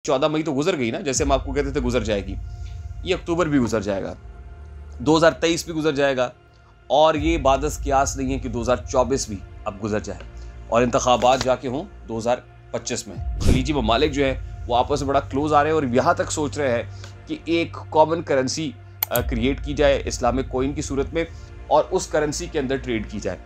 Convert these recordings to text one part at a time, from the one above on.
14 मई तो गुजर गई ना, जैसे हम आपको कहते थे गुजर जाएगी, ये अक्टूबर भी गुजर जाएगा, 2023 भी गुजर जाएगा, और ये बादस कियास नहीं है कि 2024 भी अब गुजर जाए और इंतखाबात जाके हों 2025 में। खलीजी ममालिक जो है वो आपस में बड़ा क्लोज आ रहे हैं और यहाँ तक सोच रहे हैं कि एक कॉमन करेंसी क्रिएट की जाए इस्लामिक कॉइन की सूरत में और उस करेंसी के अंदर ट्रेड की जाए।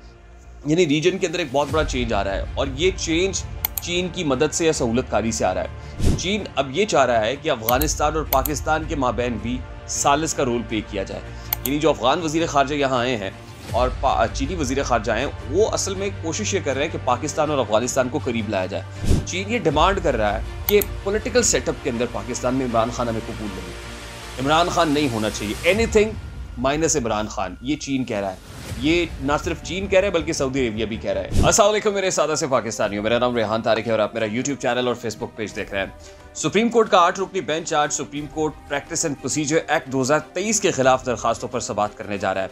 यानी रीजन के अंदर एक बहुत बड़ा चेंज आ रहा है और ये चेंज चीन की मदद से या सहूलतकारी से आ रहा है। चीन अब ये चाह रहा है कि अफगानिस्तान और पाकिस्तान के माबैन भी सालिस का रोल प्ले किया जाए। यानी जो अफगान वजीर खारजा यहाँ आए हैं और चीनी वजीर खारजा हैं, वो असल में कोशिश ये कर रहे हैं कि पाकिस्तान और अफगानिस्तान को करीब लाया जाए। चीन ये डिमांड कर रहा है कि पॉलिटिकल सेटअप के अंदर पाकिस्तान में इमरान खान हमें कबूल नहीं, इमरान खान नहीं होना चाहिए, एनीथिंग माइनस इमरान खान, ये चीन कह रहा है। ये ना सिर्फ चीन कह रहा है बल्कि सऊदी अरेबिया भी कह रहा है। अस्सलाम वालेकुम मेरे सादा से पाकिस्तानियों, मेरा नाम रेहान तारिक है और आप मेरा यूट्यूब चैनल और फेसबुक पेज देख रहे हैं। सुप्रीम कोर्ट का 8 रुकनी बेंच आज supreme court practice and procedure act 2023 के खिलाफ दरखास्तों पर समाअत करने जा रहा है।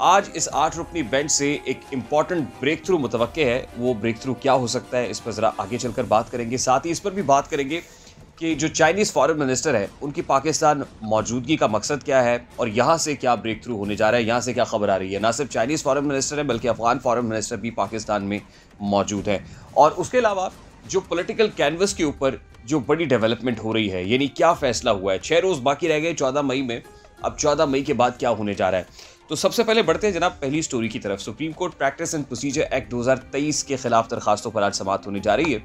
आज इस 8 रुकनी बेंच से एक इंपॉर्टेंट ब्रेक थ्रू मुतवक्के है। वो ब्रेक थ्रू क्या हो सकता है, इस पर जरा आगे चलकर बात करेंगे। साथ ही इस पर भी बात करेंगे कि जो चाइनीज़ फॉरेन मिनिस्टर है उनकी पाकिस्तान मौजूदगी का मकसद क्या है और यहाँ से क्या ब्रेक थ्रू होने जा रहा है, यहाँ से क्या खबर आ रही है। ना सिर्फ चाइनीज़ फॉरेन मिनिस्टर है बल्कि अफगान फॉरेन मिनिस्टर भी पाकिस्तान में मौजूद है। और उसके अलावा जो पॉलिटिकल कैनवस के ऊपर जो बड़ी डेवलपमेंट हो रही है, यानी क्या फैसला हुआ है। 6 रोज़ बाकी रह गए 14 मई में, अब 14 मई के बाद क्या होने जा रहा है। तो सबसे पहले बढ़ते हैं जनाब पहली स्टोरी की तरफ। Supreme court practice and procedure act 2023 के खिलाफ दरखास्तों पर आज समाअत होने जा रही है।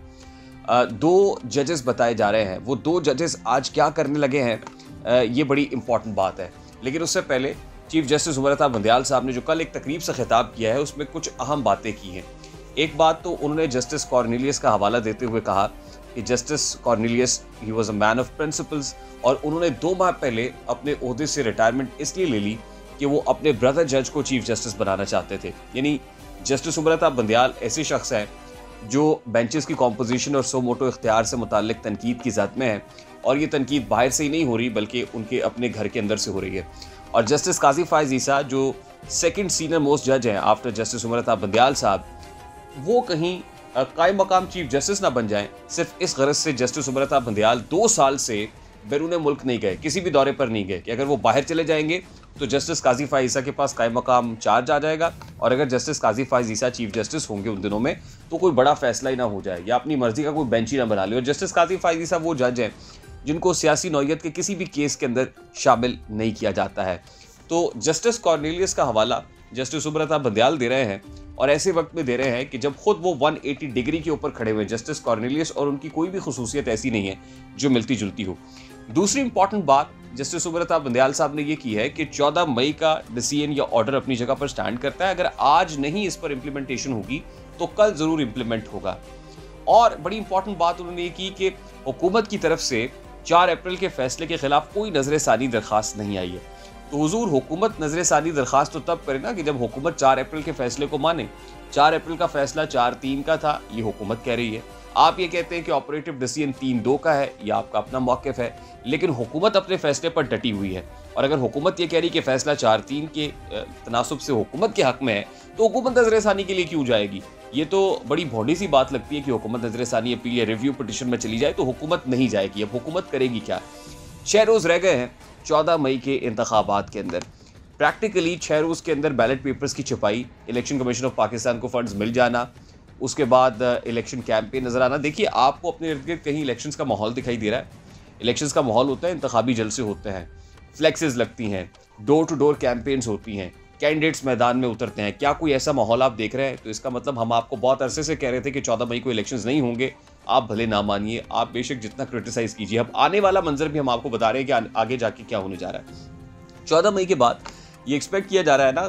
2 जजेस बताए जा रहे हैं। वो 2 जजेस आज क्या करने लगे हैं, ये बड़ी इंपॉर्टेंट बात है। लेकिन उससे पहले चीफ जस्टिस उमर अता बंदयाल साहब ने जो कल एक तकरीब से खिताब किया है उसमें कुछ अहम बातें की हैं। एक बात तो उन्होंने जस्टिस कॉर्नेलियस का हवाला देते हुए कहा कि justice Cornelius he was a man of principles, और उन्होंने 2 माह पहले अपने ओहदे से रिटायरमेंट इसलिए ले ली कि वो अपने ब्रदर जज को चीफ जस्टिस बनाना चाहते थे। यानी जस्टिस उमर अता बंदयाल ऐसे शख्स हैं जो बेंचेस की कॉम्पोजिशन और सो मोटो इख्तियार से मुताल्लिक तनकीद की ज़द में है, और ये तनकीद बाहर से ही नहीं हो रही बल्कि उनके अपने घर के अंदर से हो रही है। और जस्टिस काजी फायज़ ईसा जो सेकंड सीनियर मोस्ट जज हैं आफ्टर जस्टिस उमर अता बंदयाल साहब, वो कहीं कायम मकाम चीफ जस्टिस ना बन जाएं, सिर्फ इस गरज से जस्टिस उमर अता बंदयाल 2 साल से बैरून मुल्क नहीं गए, किसी भी दौरे पर नहीं गए कि अगर वो बाहर चले जाएंगे तो जस्टिस काजी फायज़ ईसा के पास कायम मकाम चार्ज आ जाएगा, और अगर जस्टिस काजी फायज़ ईसा चीफ जस्टिस होंगे उन दिनों में तो कोई बड़ा फैसला ही ना हो जाए या अपनी मर्जी का कोई बेंच ही ना बना ले। और जस्टिस काजी फायज़ ईसा वो जज हैं जिनको सियासी नौयत के किसी भी केस के अंदर शामिल नहीं किया जाता है। तो जस्टिस कॉर्नेलियस का हवाला जस्टिस उमर अता बंदयाल दे रहे हैं, और ऐसे वक्त में दे रहे हैं कि जब खुद वो 180 डिग्री के ऊपर खड़े हुए जस्टिस कॉर्नेलियस, और उनकी कोई भी खुसूसियत ऐसी नहीं है जो मिलती जुलती हो। दूसरी इंपॉर्टेंट बात जस्टिस उमर अता बंदयाल साहब ने ये की है कि 14 मई का डिसीजन या ऑर्डर अपनी जगह पर स्टैंड करता है। अगर आज नहीं इस पर इम्प्लीमेंटेशन होगी तो कल ज़रूर इम्प्लीमेंट होगा। और बड़ी इंपॉर्टेंट बात उन्होंने ये की कि हुकूमत की तरफ से 4 अप्रैल के फैसले के खिलाफ कोई नजर सानी दरखास्त नहीं आई है। तो हुजूर हुकूमत नजर सानी दरखास्त तो तब करे ना कि जब हुकूमत 4 अप्रैल के फैसले को माने। 4 अप्रैल का फैसला 4/3 का था, ये हुकूमत कह रही है। आप ये कहते हैं कि ऑपरेटिव डिसीजन 3/2 का है, या आपका अपना मौक़िफ़ है, लेकिन हुकूमत अपने फैसले पर डटी हुई है। और अगर हुकूमत ये कह रही कि फैसला 4/3 के तनासुब से हुकूमत के हक में है, तो हुकूमत नजर सानी के लिए क्यों जाएगी। ये तो बड़ी भोंडी सी बात लगती है कि हुकूमत नजर सानी अपील या रिव्यू पिटिशन में चली जाए तो हुकूमत नहीं जाएगी। अब हुकूमत करेगी क्या। 6 रोज़ रह गए हैं 14 मई के इंतखाबात के अंदर। प्रैक्टिकली 6 रोज़ के अंदर बैलेट पेपर्स की छपाई, इलेक्शन कमीशन ऑफ पाकिस्तान को फंड्स मिल जाना, उसके बाद इलेक्शन कैंपेन नज़र आना। देखिए आपको अपने इर्द गिर्द कहीं इलेक्शंस का माहौल दिखाई दे रहा है। इलेक्शंस का माहौल होता है, इंतखाबी जलसे होते हैं, फ्लेक्सेस लगती हैं, डोर टू डोर कैंपेन्स होती हैं, कैंडिडेट्स मैदान में उतरते हैं। क्या कोई ऐसा माहौल आप देख रहे हैं? तो इसका मतलब हम आपको बहुत अरसे से कह रहे थे कि 14 मई को इलेक्शंस नहीं होंगे। आप भले ना मानिए, आप बेशक जितना क्रिटिसाइज़ कीजिए, अब आने वाला मंजर भी हम आपको बता रहे हैं कि आगे जाके क्या होने जा रहा है। 14 मई के बाद ये एक्सपेक्ट किया जा रहा है ना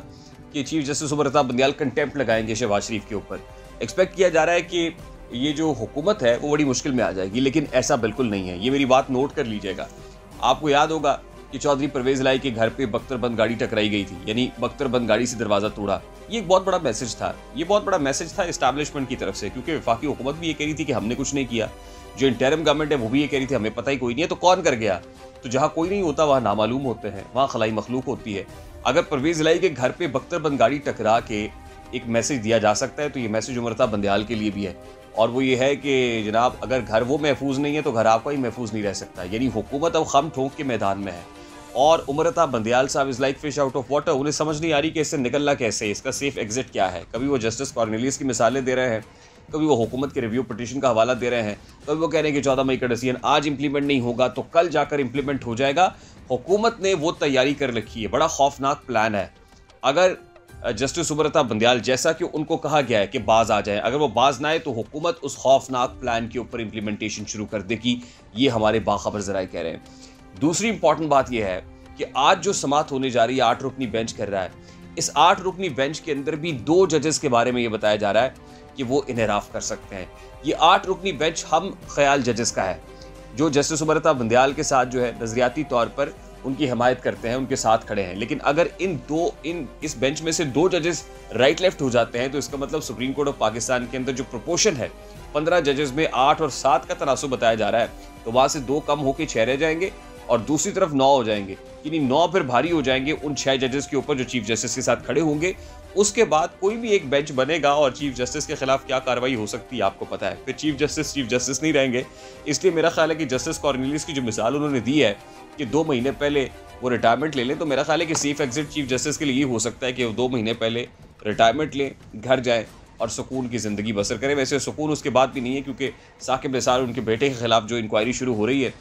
कि chief justice Umar Ata Bandial contempt लगाएंगे शहबाज शरीफ के ऊपर। एक्सपेक्ट किया जा रहा है कि ये जो हुकूमत है वो बड़ी मुश्किल में आ जाएगी, लेकिन ऐसा बिल्कुल नहीं है। ये मेरी बात नोट कर लीजिएगा। आपको याद होगा कि चौधरी परवेज़ लाई के घर पे बख्तरबंद गाड़ी टकराई गई थी, यानी बख्तरबंद गाड़ी से दरवाज़ा तोड़ा। ये एक बहुत बड़ा मैसेज था, ये बहुत बड़ा मैसेज था इस्टेब्लिशमेंट की तरफ से, क्योंकि वफाकी हुकूमत भी ये कह रही थी कि हमने कुछ नहीं किया, जो इंटरिम गवर्नमेंट है वो भी ये कह रही थी हमें पता ही कोई नहीं है। तो कौन कर गया? तो जहाँ कोई नहीं होता वहाँ नामालूम होते हैं, वहाँ खलाई मखलूक होती है। अगर परवेज़ लाई के घर पे बख्तरबंद गाड़ी टकरा के एक मैसेज दिया जा सकता है, तो ये मैसेज उमरता बंदयाल के लिए भी है, और वो ये है कि जनाब अगर घर वो महफूज नहीं है तो घर आपका ही महफूज नहीं रह सकता। यानी हुकूमत अब खम ठोंक के मैदान में है और उमरता बंदयाल साहब is like fish out of water. उन्हें समझ नहीं आ रही कि इससे निकलना कैसे है, इसका सेफ एग्जिट क्या है। कभी वो जस्टिस कॉर्नेलियस की मिसालें दे रहे हैं, कभी वो हुकूमत के रिव्यू पिटीशन का हवाला दे रहे हैं, कभी वो कह रहे हैं कि 14 मई का डिसीजन आज इंप्लीमेंट नहीं होगा तो कल जाकर इंप्लीमेंट हो जाएगा। हुकूमत ने वो तैयारी कर रखी है, बड़ा खौफनाक प्लान है। अगर जस्टिस उमरता बंदयाल जैसा कि उनको कहा गया है कि बाज आ जाए, अगर वो बाज ना आए तो हुकूमत उस खौफनाक प्लान के ऊपर इंप्लीमेंटेशन शुरू कर देगी। ये हमारे बाखबर जराए कह रहे हैं। दूसरी इंपॉर्टेंट बात यह है कि आज जो समात होने जा रही है 8 रुकनी बेंच कर रहा है, इस 8 रुकनी बेंच के अंदर भी 2 जजेस के बारे में ये बताया जा रहा है कि वो इनहराफ कर सकते हैं। ये 8 रुकनी बेंच हम ख्याल जजेस का है जो जस्टिस उमरता बंदयाल के साथ जो है नजरियाती तौर पर उनकी हिमायत करते हैं, उनके साथ खड़े हैं। लेकिन अगर इस बेंच में से 2 जजेस राइट लेफ्ट हो जाते हैं तो इसका मतलब सुप्रीम कोर्ट ऑफ पाकिस्तान के अंदर जो प्रोपोर्शन है 15 जजेस में 8 और 7 का तनासुब बताया जा रहा है, तो वहां से 2 कम होकर 6 रह जाएंगे और दूसरी तरफ 9 हो जाएंगे। यानी 9 फिर भारी हो जाएंगे उन 6 जजेस के ऊपर जो चीफ जस्टिस के साथ खड़े होंगे। उसके बाद कोई भी एक बेंच बनेगा और चीफ जस्टिस के खिलाफ क्या कार्रवाई हो सकती है आपको पता है। फिर चीफ जस्टिस नहीं रहेंगे। इसलिए मेरा ख्याल है कि जस्टिस कॉर्नेलियस की जो मिसाल उन्होंने दी है कि 2 महीने पहले वो रिटायरमेंट ले लें, तो मेरा ख्याल है कि सेफ एग्जिट चीफ जस्टिस के लिए ये हो सकता है कि वो 2 महीने पहले रिटायरमेंट लें, घर जाएं और सुकून की ज़िंदगी बसर करें। वैसे सुकून उसके बाद भी नहीं है, क्योंकि साकिब निसार उनके बेटे के खिलाफ जो इंक्वायरी शुरू हो रही है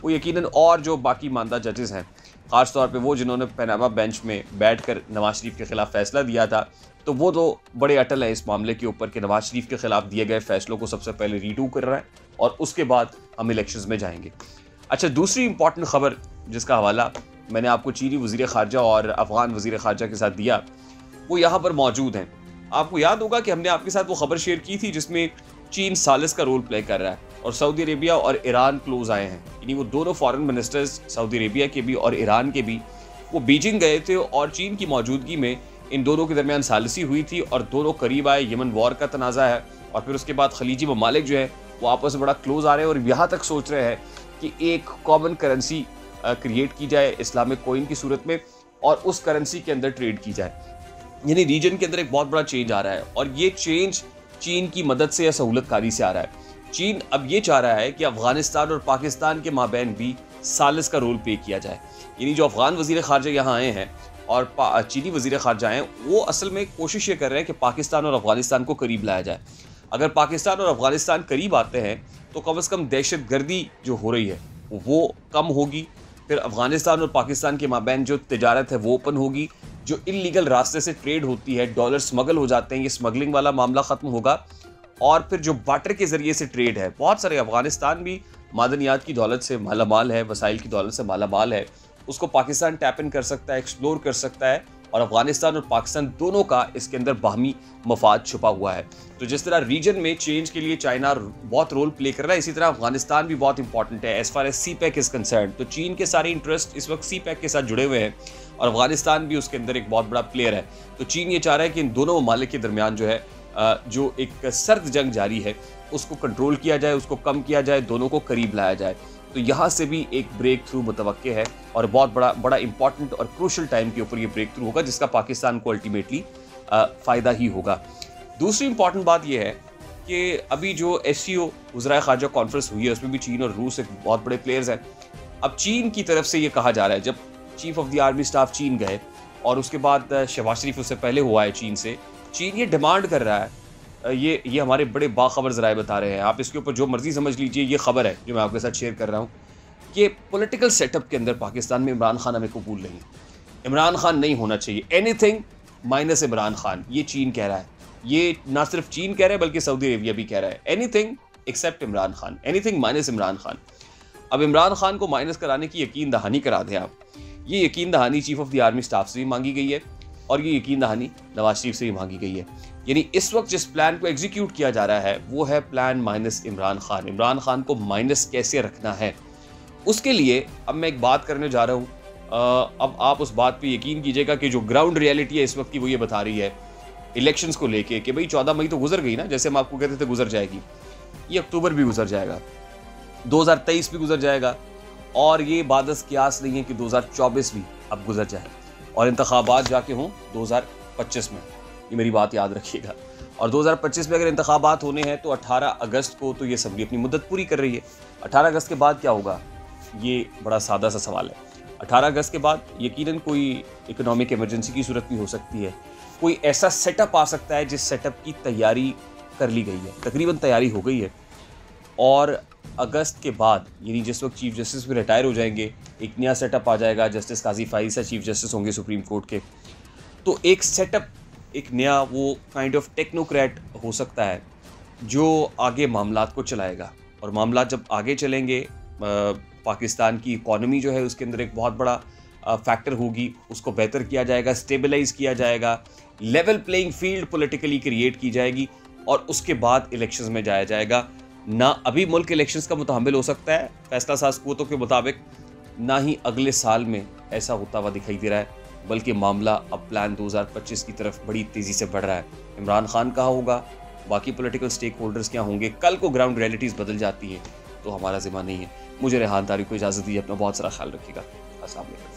वो यकीनन, और जो बाकी मानदा जजेस हैं ख़ास तौर पे वो जिन्होंने पनामा बेंच में बैठकर नवाज शरीफ के खिलाफ फैसला दिया था, तो वो तो बड़े अटल हैं इस मामले के ऊपर कि नवाज शरीफ के खिलाफ दिए गए फैसलों को सबसे पहले रीडू कर रहा है और उसके बाद हम इलेक्शंस में जाएंगे। अच्छा, दूसरी इंपॉर्टेंट खबर जिसका हवाला मैंने आपको चीनी वज़ीर ख़ारजा और अफ़गान वज़ीर ख़ारजा के साथ दिया, वो यहाँ पर मौजूद हैं। आपको याद होगा कि हमने आपके साथ वो खबर शेयर की थी जिसमें चीन सालिस का रोल प्ले कर रहा है और सऊदी अरेबिया और ईरान क्लोज आए हैं। यानी वो दोनों फॉरेन मिनिस्टर्स सऊदी अरेबिया के भी और ईरान के भी वो बीजिंग गए थे और चीन की मौजूदगी में इन दोनों के दरमियान सालिसी हुई थी और दोनों करीब आए। यमन वॉर का तनाज़ा है और फिर उसके बाद खलीजी ममालिक जो है वो आपस में बड़ा क्लोज आ रहे हैं और यहाँ तक सोच रहे हैं कि एक कॉमन करेंसी क्रिएट की जाए इस्लामिक कोइन की सूरत में और उस करेंसी के अंदर ट्रेड की जाए। यानी रीजन के अंदर एक बहुत बड़ा चेंज आ रहा है और ये चेंज चीन की मदद से या सहूलतकारी से आ रहा है। चीन अब ये चाह रहा है कि अफगानिस्तान और पाकिस्तान के माबैन भी सालिस का रोल प्ले किया जाए। यानी जो अफगान वज़ीर ख़ारजा यहाँ आए हैं और चीनी वज़ीर ख़ारजा हैं, वो असल में कोशिश ये कर रहे हैं कि पाकिस्तान और अफगानिस्तान को करीब लाया जाए। अगर पाकिस्तान और अफगानिस्तान करीब आते हैं तो कम से कम दहशत गर्दी जो हो रही है वो कम होगी। फिर अफगानिस्तान और पाकिस्तान के माबैन जो तिजारत है वो ओपन होगी। जो इल्लीगल रास्ते से ट्रेड होती है, डॉलर स्मगल हो जाते हैं, ये स्मगलिंग वाला मामला ख़त्म होगा। और फिर जो बाटर के ज़रिए से ट्रेड है, बहुत सारे अफगानिस्तान भी मादनियात की दौलत से मालामाल है, वसाइल की दौलत से मालामाल है, उसको पाकिस्तान टैप इन कर सकता है, एक्सप्लोर कर सकता है और अफगानिस्तान और पाकिस्तान दोनों का इसके अंदर बाहमी मफाद छुपा हुआ है। तो जिस तरह रीजन में चेंज के लिए चाइना बहुत रोल प्ले कर रहा है, इसी तरह अफगानिस्तान भी बहुत इंपॉर्टेंट है as far as CPEC is concern. तो चीन के सारे इंटरेस्ट इस वक्त सी पैक के साथ जुड़े हुए हैं और अफगानिस्तान भी उसके अंदर एक बहुत बड़ा प्लेयर है। तो चीन ये चाह रहा है कि इन दोनों ममालिक के दरमियान जो है जो एक सर्द जंग जारी है उसको कंट्रोल किया जाए, उसको कम किया जाए, दोनों को करीब लाया जाए। तो यहाँ से भी एक ब्रेक थ्रू मुतवक्के है और बहुत बड़ा इंपॉर्टेंट और क्रूशल टाइम के ऊपर ये ब्रेक थ्रू होगा जिसका पाकिस्तान को अल्टीमेटली फ़ायदा ही होगा। दूसरी इंपॉर्टेंट बात यह है कि अभी जो SCO वज़राए ख़ारजा कॉन्फ्रेंस हुई है उसमें भी चीन और रूस एक बहुत बड़े प्लेयर्स हैं। अब चीन की तरफ से ये कहा जा रहा है, जब chief of the army staff चीन गए और उसके बाद शहबाज शरीफ उससे पहले हुआ है चीन से, चीन ये डिमांड कर रहा है, ये हमारे बड़े बाखबर ज़राए बता रहे हैं, आप इसके ऊपर जो मर्जी समझ लीजिए, ये खबर है जो मैं आपके साथ शेयर कर रहा हूँ कि पॉलिटिकल सेटअप के अंदर पाकिस्तान में इमरान खान हमें कबूल नहीं, इमरान खान नहीं होना चाहिए, एनीथिंग माइनस इमरान खान, ये चीन कह रहा है। ये ना सिर्फ चीन कह रहा है बल्कि सऊदी अरेबिया भी कह रहा है, anything accept Imran Khan, anything minus Imran Khan. अब इमरान खान को माइनस कराने की यकीन दहानी करा दें आप। ये यकीन दहानी chief of the army staff से भी मांगी गई है और ये यकीन दहानी नवाज शरीफ से भी मांगी गई है। यानी इस वक्त जिस प्लान को एग्जीक्यूट किया जा रहा है वो है प्लान माइनस इमरान खान। इमरान खान को माइनस कैसे रखना है, उसके लिए अब मैं एक बात करने जा रहा हूँ। अब आप उस बात पे यकीन कीजिएगा कि जो ग्राउंड रियलिटी है इस वक्त की वो ये बता रही है इलेक्शंस को लेके कि भाई 14 मई तो गुजर गई ना, जैसे हम आपको कहते थे गुजर जाएगी, ये अक्टूबर भी गुजर जाएगा, 2023 भी गुजर जाएगा और ये बादस कियास नहीं है कि 2024 भी अब गुजर जाए और इंतखाबात जाके हों 2025 में। ये मेरी बात याद रखिएगा। और 2025 में अगर इंतखाबात होने हैं तो 18 अगस्त को तो ये असम्बली अपनी मुद्दत पूरी कर रही है। 18 अगस्त के बाद क्या होगा, ये बड़ा सादा सा सवाल है। 18 अगस्त के बाद यकीनन कोई इकोनॉमिक इमरजेंसी की सूरत भी हो सकती है, कोई ऐसा सेटअप आ सकता है जिस सेटअप की तैयारी कर ली गई है, तकरीबन तैयारी हो गई है। और अगस्त के बाद यानी जिस वक्त चीफ जस्टिस भी रिटायर हो जाएंगे, एक नया सेटअप आ जाएगा, जस्टिस काजी फाइज़ चीफ जस्टिस होंगे सुप्रीम कोर्ट के, तो एक सेटअप, एक नया वो काइंड ऑफ टेक्नोक्रेट हो सकता है जो आगे मामलात को चलाएगा। और मामलात जब आगे चलेंगे, पाकिस्तान की इकॉनमी जो है उसके अंदर एक बहुत बड़ा फैक्टर होगी, उसको बेहतर किया जाएगा, स्टेबलाइज किया जाएगा, level playing field politically create की जाएगी और उसके बाद इलेक्शंस में जाया जाएगा। ना अभी मुल्क इलेक्शंस का मुतहम्मिल हो सकता है फैसला साज कुव्वतों के मुताबिक, ना ही अगले साल में ऐसा होता हुआ दिखाई दे रहा है, बल्कि मामला अब प्लान 2025 की तरफ बड़ी तेज़ी से बढ़ रहा है। इमरान खान कहाँ होगा, बाकी पॉलिटिकल स्टेक होल्डर्स क्या होंगे, कल को ग्राउंड रियलिटीज़ बदल जाती हैं तो हमारा ज़िम्मा नहीं है। मुझे रेहान तारिक को इजाज़त दी, अपना बहुत सारा ख्याल रखिएगा। अस्सलाम वालेकुम।